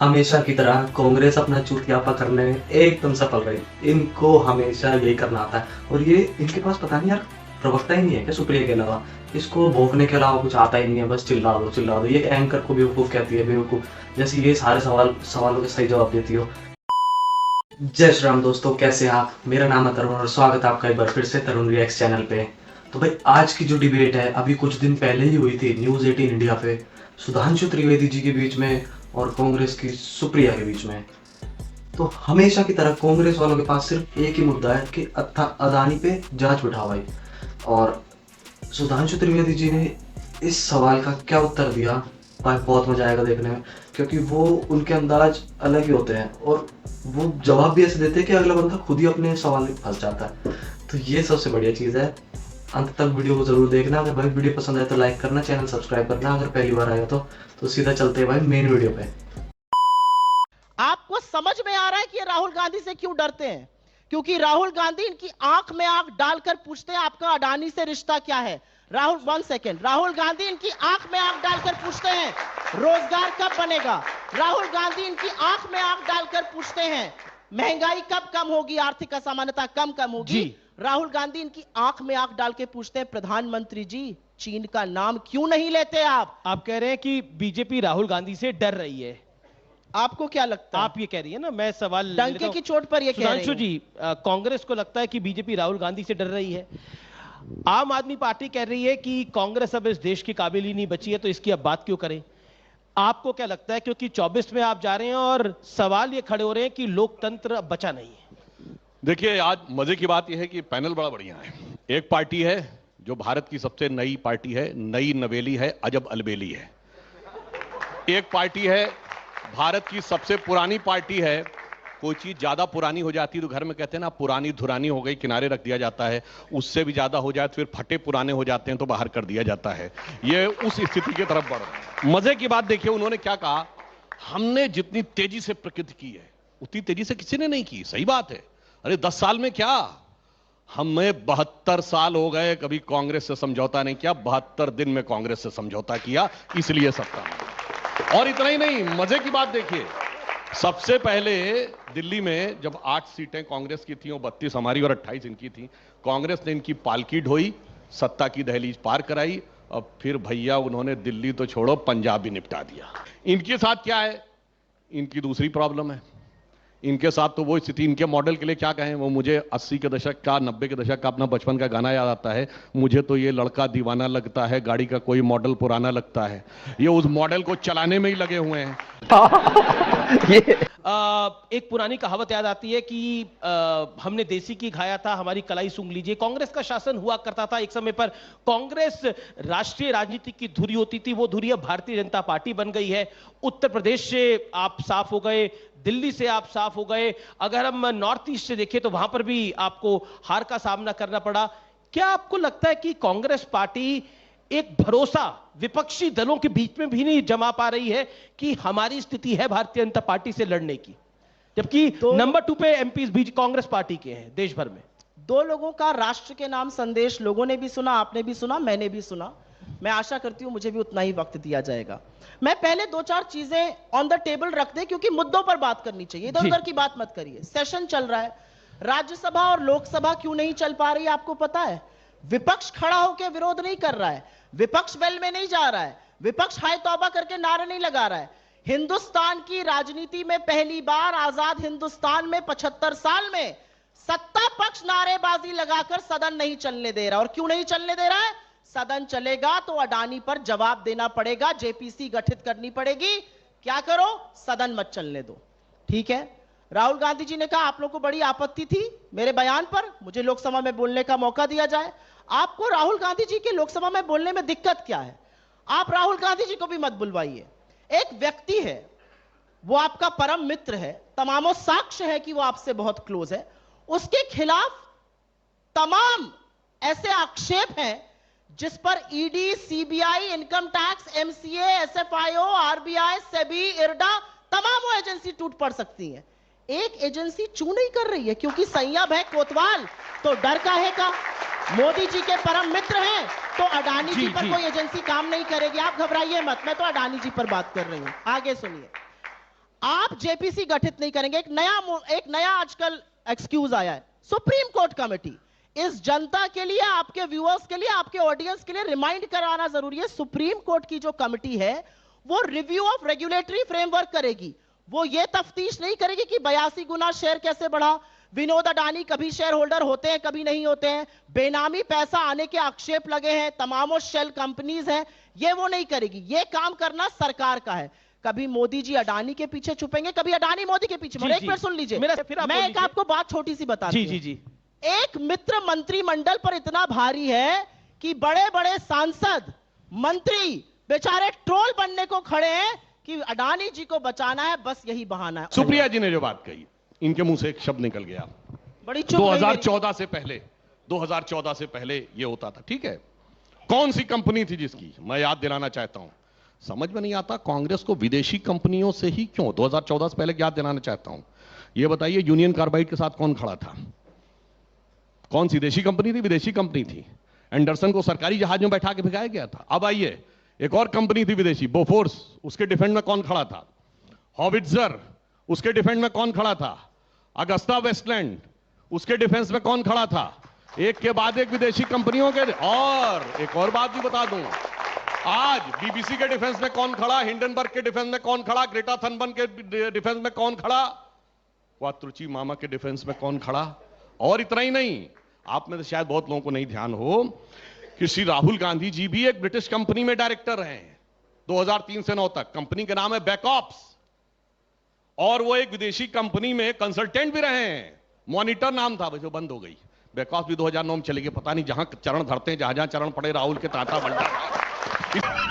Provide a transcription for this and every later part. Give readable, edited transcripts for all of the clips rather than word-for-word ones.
हमेशा की तरह कांग्रेस अपना चूतियापा करने में एकदम सफल रही। इनको हमेशा यही करना आता है और ये इनके पास पता नहीं यार प्रवक्ता ही नहीं है क्या सुप्रिया के अलावा। इसको भोंकने के अलावा कुछ आता ही नहीं है, बस चिल्ला दो चिल्ला दो। ये एंकर को बेवकूफ कहती है, बेवकूफ जैसे ये सारे सवालों के सही जवाब देती हो। जय श्री राम दोस्तों, कैसे हैं आप? मेरा नाम है तरुण और स्वागत है आपका एक बार फिर से तरुण रिएक्स चैनल पे। तो भाई आज की जो डिबेट है अभी कुछ दिन पहले ही हुई थी न्यूज 18 इंडिया पे, सुधांशु त्रिवेदी जी के बीच में और कांग्रेस की सुप्रिया के बीच में। तो हमेशा की तरह कांग्रेस वालों के पास सिर्फ एक ही मुद्दा है कि अदानी पे जांच बिठाओ भाई। और सुधांशु त्रिवेदी जी ने इस सवाल का क्या उत्तर दिया भाई, बहुत मजा आएगा देखने में, क्योंकि वो उनके अंदाज अलग ही होते हैं और वो जवाब भी ऐसे देते हैं कि अगला बंदा खुद ही अपने सवाल में फंस जाता है। तो ये सबसे बढ़िया चीज़ है। अंत तक वीडियो को जरूर देखना। अगर भाई वीडियो पसंद आए तो लाइक करना, चैनल सब्सक्राइब करना अगर पहली बार आया तो सीधा चलते हैं भाई मेन वीडियो पे। आपको समझ में आ रहा है कि ये राहुल गांधी से क्यों डरते हैं? क्योंकि राहुल गांधी इनकी आंख में आंख डालकर पूछते हैं आपका अडानी से रिश्ता क्या है। राहुल 1 सेकेंड, राहुल गांधी इनकी आंख में आंख डालकर पूछते हैं रोजगार कब बनेगा। राहुल गांधी इनकी आंख में आंख डालकर पूछते हैं महंगाई कब कम होगी, आर्थिक असमानता कम होगी। राहुल गांधी इनकी आंख में आंख डाल के पूछते हैं प्रधानमंत्री जी चीन का नाम क्यों नहीं लेते आप कह रहे हैं कि बीजेपी राहुल गांधी से डर रही है। आपको क्या लगता है? आप ये कह रही है ना, मैं सवाल डंके की चोट पर ये कह रही सुधांशु हूं। जी, कांग्रेस को लगता है कि बीजेपी राहुल गांधी से डर रही है। आम आदमी पार्टी कह रही है कि कांग्रेस अब इस देश की काबिल ही नहीं बची है, तो इसकी अब बात क्यों करें। आपको क्या लगता है, क्योंकि 24 में आप जा रहे हैं और सवाल ये खड़े हो रहे हैं कि लोकतंत्र अब बचा नहीं है। देखिए, आज मजे की बात यह है कि पैनल बड़ा बढ़िया है। एक पार्टी है जो भारत की सबसे नई पार्टी है, नई नवेली है, अजब अलबेली है। एक पार्टी है भारत की सबसे पुरानी पार्टी है। कोई चीज ज्यादा पुरानी हो जाती है तो घर में कहते हैं ना पुरानी धुरानी हो गई, किनारे रख दिया जाता है। उससे भी ज्यादा हो जाए तो फिर फटे पुराने हो जाते हैं तो बाहर कर दिया जाता है। ये उस स्थिति की तरफ बढ़ रहा है। मजे की बात देखिए, उन्होंने क्या कहा, हमने जितनी तेजी से प्रगति की है उतनी तेजी से किसी ने नहीं की। सही बात है। अरे 10 साल में क्या, हमें 72 साल हो गए, कभी कांग्रेस से समझौता नहीं किया। 72 दिन में कांग्रेस से समझौता किया, इसलिए सत्ता में। और इतना ही नहीं, मजे की बात देखिए, सबसे पहले दिल्ली में जब 8 सीटें कांग्रेस की थी और 32 हमारी और 28 इनकी थी, कांग्रेस ने इनकी पालकी ढोई, सत्ता की दहलीज पार कराई। अब फिर भैया उन्होंने दिल्ली तो छोड़ो, पंजाब भी निपटा दिया। इनके साथ क्या है, इनकी दूसरी प्रॉब्लम है। इनके साथ तो वो स्थिति, इनके मॉडल के लिए क्या कहें, वो मुझे 80 के दशक का, 90 के दशक का अपना बचपन का गाना याद आता है। मुझे तो ये लड़का दीवाना लगता है, गाड़ी का कोई मॉडल पुराना लगता है। ये उस मॉडल को चलाने में ही लगे हुए हैं। एक पुरानी कहावत याद आती है कि हमने देसी की खाया था, हमारी कलाई सूंघ लीजिए। कांग्रेस का शासन हुआ करता था एक समय पर। कांग्रेस राष्ट्रीय राजनीति की धुरी होती थी, वो धुरी अब भारतीय जनता पार्टी बन गई है। उत्तर प्रदेश से आप साफ हो गए, दिल्ली से आप साफ हो गए। अगर हम नॉर्थ ईस्ट से देखें तो वहां पर भी आपको हार का सामना करना पड़ा। क्या आपको लगता है कि कांग्रेस पार्टी एक भरोसा विपक्षी दलों के बीच में भी नहीं जमा पा रही है कि हमारी स्थिति है भारतीय जनता पार्टी से लड़ने की, जबकि नंबर 2 पे एमपीज भी कांग्रेस पार्टी के हैं देश भर में। दो लोगों का राष्ट्र के नाम संदेश लोगों ने भी सुना, आपने भी सुना, मैंने भी सुना। मैं आशा करती हूं मुझे भी उतना ही वक्त दिया जाएगा। मैं पहले 2-4 चीजें ऑन द टेबल रख दे, क्योंकि मुद्दों पर बात करनी चाहिए, इधर उधर की बात मत करिए। सेशन चल रहा है, राज्यसभा और लोकसभा क्यों नहीं चल पा रही आपको पता है? विपक्ष खड़ा होकर विरोध नहीं कर रहा है, विपक्ष वेल में नहीं जा रहा है, विपक्ष हाय तौबा करके नारे नहीं लगा रहा है। हिंदुस्तान की राजनीति में पहली बार, आजाद हिंदुस्तान में 75 साल में, सत्ता पक्ष नारेबाजी लगाकर सदन नहीं चलने दे रहा। और क्यों नहीं चलने दे रहा है? सदन चलेगा तो अडानी पर जवाब देना पड़ेगा, जेपीसी गठित करनी पड़ेगी। क्या करो, सदन मत चलने दो। ठीक है, राहुल गांधी जी ने कहा आप लोगों को बड़ी आपत्ति थी मेरे बयान पर, मुझे लोकसभा में बोलने का मौका दिया जाए। आपको राहुल गांधी जी के लोकसभा में बोलने में दिक्कत क्या है? आप राहुल गांधी जी को भी मत बुलवाइए। एक व्यक्ति है, वो आपका परम मित्र है, तमामों साक्ष्य है कि वो आपसे बहुत क्लोज है, उसके खिलाफ तमाम ऐसे आक्षेप हैं जिस पर ED, CBI, income tax, MCA, SFIO, RBI, SEBI, IRDA, तमाम वो एजेंसी टूट पड़ सकती हैं। एक एजेंसी चू नहीं कर रही है क्योंकि संयम है कोतवाल, तो डर काहे का? मोदी जी के परम मित्र हैं तो अडानी जी पर कोई एजेंसी काम नहीं करेगी। आप घबराइए मत, मैं तो अडानी जी पर बात कर रही हूं। आगे सुनिए, आप जेपीसी गठित नहीं करेंगे। एक नया आजकल एक्सक्यूज आया है, सुप्रीम कोर्ट कमेटी। इस जनता के लिए, आपके व्यूअर्स के लिए, आपके ऑडियंस के लिए रिमाइंड कराना जरूरी है, सुप्रीम कोर्ट की जो कमेटी है वो रिव्यू ऑफ रेगुलेटरी फ्रेमवर्क करेगी। वो ये तफ्तीश नहीं करेगी कि 82 गुना शेयर कैसे बढ़ा, विनोद अडानी कभी शेयर होल्डर होते हैं कभी नहीं होते हैं, बेनामी पैसा आने के आक्षेप लगे हैं, तमामों शेल कंपनीज हैं, ये वो नहीं करेगी। ये काम करना सरकार का है। कभी मोदी जी अडानी के पीछे छुपेंगे, कभी अडानी मोदी के पीछे। एक मिनट सुन लीजिए, मैं एक आपको बात छोटी सी बता जी जी जी। एक मित्र मंत्रिमंडल पर इतना भारी है कि बड़े बड़े सांसद मंत्री बेचारे ट्रोल बनने को खड़े हैं कि अडानी जी को बचाना है, बस यही बहाना है। सुप्रिया जी ने जो बात कही, इनके मुंह से एक शब्द निकल गया, बड़ी चुप 2014 से पहले ये होता था। ठीक है, कौन सी कंपनी थी जिसकी, मैं याद दिलाना चाहता हूं। समझ में नहीं आता कांग्रेस को विदेशी कंपनियों से ही क्यों 2014 से पहले याद दिलाना चाहता हूं। ये बताइए यूनियन कार्बाइड के साथ कौन खड़ा था? कौन सी देशी कंपनी थी? विदेशी कंपनी थी। एंडरसन को सरकारी जहाज में बैठा के भिगाया गया था। अब आइए, एक और कंपनी थी विदेशी, बोफोर्स, उसके डिफेंस में कौन खड़ा था? हॉविट्जर, उसके डिफेंस में कौन खड़ा था? अगस्ता वेस्टलैंड, उसके डिफेंस में कौन खड़ा था? एक के बाद एक विदेशी कंपनियों के। और एक और बात भी बता दूं, आज बीबीसी के डिफेंस में कौन खड़ा, हिंडनबर्ग के डिफेंस में कौन खड़ा, ग्रेटा थनबर्ग के डिफेंस में कौन खड़ा, वात्रुचि मामा के डिफेंस में कौन खड़ा? और इतना ही नहीं, आप में तो शायद बहुत लोगों को नहीं ध्यान हो कि श्री राहुल गांधी जी भी एक ब्रिटिश कंपनी में डायरेक्टर रहे हैं 2003 से 9 तक। कंपनी का नाम है बैकऑप्स, और वो एक विदेशी कंपनी में कंसल्टेंट भी रहे हैं। मॉनिटर नाम था, जो बंद हो गई। बैकऑप्स भी 2009 में चली गई। पता नहीं जहां चरण धरते हैं, जहां जहां चरण पड़े राहुल के ताता बंटा।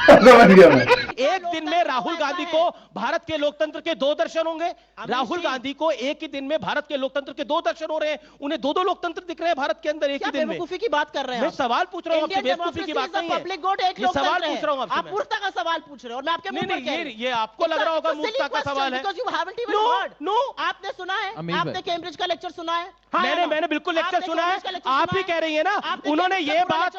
समझ गया मैं। एक दिन में राहुल गांधी को भारत के लोकतंत्र के 2 दर्शन होंगे। राहुल गांधी को एक ही दिन में भारत के लोकतंत्र के 2 दर्शन हो रहे हैं। उन्हें 2 लोकतंत्र दिख रहे हैं भारत के अंदर एक ही दिन में। बेवकूफी की बात कर रहे हैं। मैं सवाल पूछ रहा हूं आपसे, बेवकूफी की बात नहीं है। पब्लिक गुड एक ये सवाल पूछ रहा हूं आपसे। आप मूर्खता का सवाल पूछ रहे हो और मैं आपके मुंह पर कह रही हूं। ये आपको लग रहा होगा मूर्खता का सवाल है। नो, आपने सुना है? आपने कैम्ब्रिज का लेक्चर सुना है? मैंने बिल्कुल लेक्चर सुना है। आप ही कह रही है ना, उन्होंने ये बात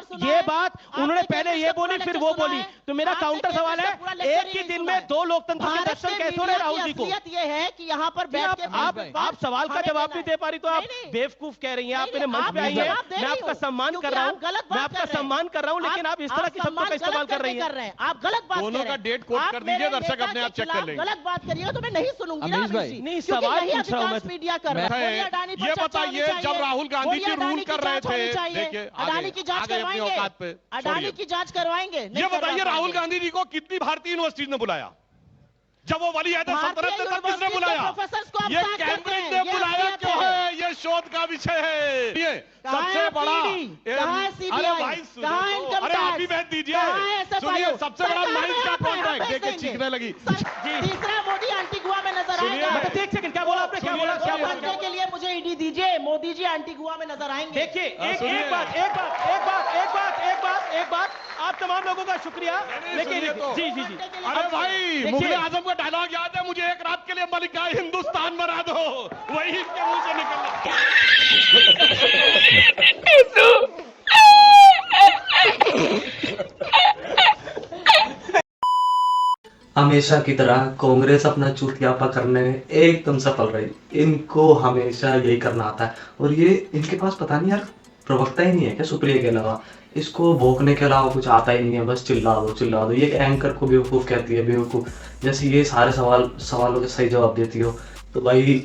उन्होंने पहले ये बोली फिर वो बोली। तो मेरा काउंटर सवाल है, एक ही दिन में 2 लोकतंत्र के दर्शन कैसे हो रहे राहुल जी को? ये है कि यहाँ पर आप सवाल का जवाब नहीं दे पा रही तो आप बेवकूफ कह रही हैं। आप मेरे मंच पे आई है, मैं आपका सम्मान कर रहा हूँ, मैं आपका सम्मान कर रहा हूँ, लेकिन आप इस तरह की शब्दों का इस्तेमाल कर रही हैं। आप गलत बात दोनों का डेट कोट कर दीजिए, दर्शक अपने आप चेक कर लेंगे। गलत बात करिएगा तो मैं नहीं सुनूंगी ना। नहीं, सवाल पूछ रहा हूँ मैं। मीडिया कर रहा है। ये बताइए, जब राहुल गांधी जी रूल कर रहे थे, देखिए अडानी की जांच करवाएंगे, अडानी की जांच करवाएंगे। ये बताइए राहुल गांधी जी को कितनी भारतीय यूनिवर्सिटी ने बुलाया? जब वो वली अहद सल्तनत थे तब किसने बुलाया? ये कैम्ब्रिज ने बुलाया क्यों है? ये शोध का विषय है। ये सबसे बड़ा, अरे भाई अरे आप भी बैठ दीजिए, सुनिए, सबसे बड़ा माइंस का कॉन्ट्रैक्ट देखिए चीखने लगी। तीसरा मोदी एंटीगुआ में नजर आएगा। एक सेकंड, क्या बोला आपने? क्या बोला? के लिए मुझे ईडी दीजिए। मोदी जी एंटीगुआ में नजर आएंगे। देखिए, एक बात, आप तमाम लोगों का शुक्रिया। लेकिन जी जी जी, अरे भाई, मुगल आजम का डायलॉग याद है मुझे, एक रात के लिए मलिका हिंदुस्तान बना दो, वही इसके मुंह से निकला। हमेशा की तरह कांग्रेस अपना चूतियापा करने में एकदम सफल रही। इनको हमेशा यही करना आता है, और ये इनके पास पता नहीं यार प्रवक्ता ही नहीं है क्या सुप्रिया के अलावा? इसको भोंकने के अलावा कुछ आता ही नहीं है, बस चिल्ला दो। ये एंकर को बेवकूफ़ कहती है, बेवकूफ़। जैसे ये सारे सवालों के सही जवाब देती हो। तो भाई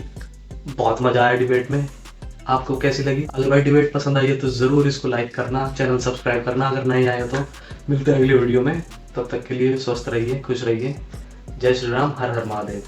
बहुत मजा आया डिबेट में। आपको कैसी लगी? अगर भाई डिबेट पसंद आई है तो ज़रूर इसको लाइक करना, चैनल सब्सक्राइब करना अगर नहीं आए तो। मिलते हैं अगली वीडियो में, तब तक के लिए स्वस्थ रहिए, खुश रहिए। जय श्री राम, हर हर महादेव।